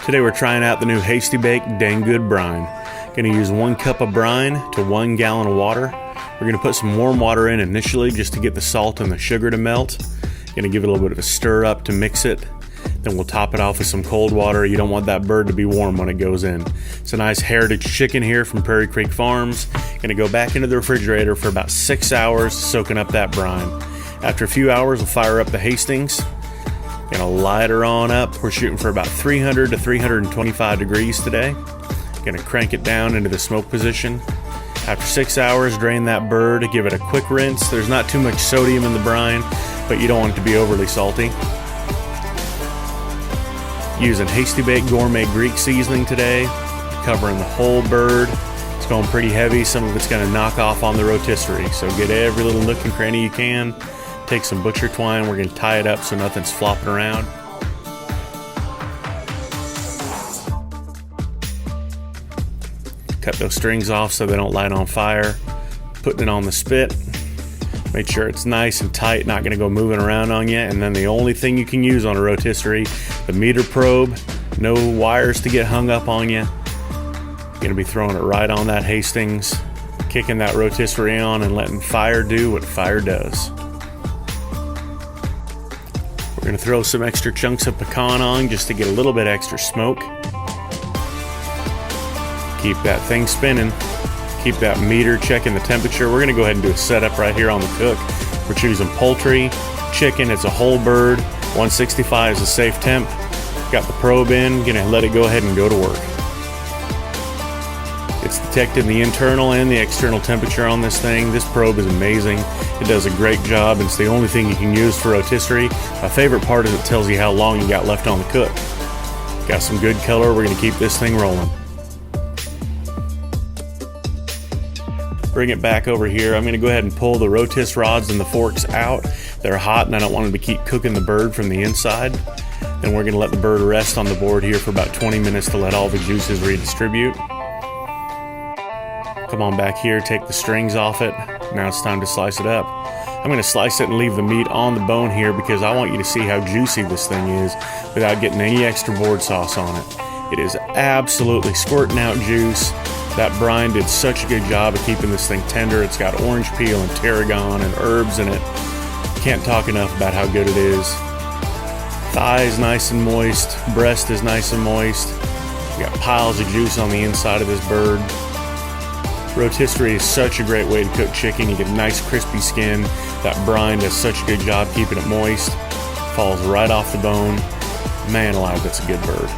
Today we're trying out the new Hasty Bake Dang Good Brine. Gonna use 1 cup of brine to 1 gallon of water. We're gonna put some warm water in initially just to get the salt and the sugar to melt. Gonna give it a little bit of a stir up to mix it. Then we'll top it off with some cold water. You don't want that bird to be warm when it goes in. It's a nice heritage chicken here from Prairie Creek Farms. Gonna go back into the refrigerator for about 6 hours, soaking up that brine. After a few hours, we'll fire up the Hastings. Gonna light her on up. We're shooting for about 300 to 325 degrees today. Gonna crank it down into the smoke position. After 6 hours, drain that bird, give it a quick rinse. There's not too much sodium in the brine, but you don't want it to be overly salty. Using Hasty Bake Gourmet Greek seasoning today, covering the whole bird. It's going pretty heavy. Some of it's gonna knock off on the rotisserie, so get every little nook and cranny you can. Take some butcher twine, we're gonna tie it up so nothing's flopping around. Cut those strings off so they don't light on fire. Putting it on the spit. Make sure it's nice and tight, not gonna go moving around on you. And then the only thing you can use on a rotisserie, the meter probe, no wires to get hung up on you. You're gonna be throwing it right on that Hastings, kicking that rotisserie on and letting fire do what fire does. We're gonna throw some extra chunks of pecan on just to get a little bit extra smoke. Keep that thing spinning. Keep that meter checking the temperature. We're gonna go ahead and do a setup right here on the cook. We're choosing poultry, chicken, it's a whole bird. 165 is a safe temp. Got the probe in, gonna let it go ahead and go to work. It's detecting the internal and the external temperature on this thing. This probe is amazing. It does a great job. It's the only thing you can use for rotisserie. My favorite part is it tells you how long you got left on the cook. Got some good color. We're gonna keep this thing rolling. Bring it back over here. I'm gonna go ahead and pull the rotis rods and the forks out. They're hot and I don't want them to keep cooking the bird from the inside. Then we're gonna let the bird rest on the board here for about 20 minutes to let all the juices redistribute. Come on back here, take the strings off it. Now it's time to slice it up. I'm gonna slice it and leave the meat on the bone here because I want you to see how juicy this thing is without getting any extra board sauce on it. It is absolutely squirting out juice. That brine did such a good job of keeping this thing tender. It's got orange peel and tarragon and herbs in it. Can't talk enough about how good it is. Thigh is nice and moist. Breast is nice and moist. You got piles of juice on the inside of this bird. Rotisserie is such a great way to cook chicken. You get a nice crispy skin. That brine does such a good job keeping it moist. Falls right off the bone. Man alive, that's a good bird.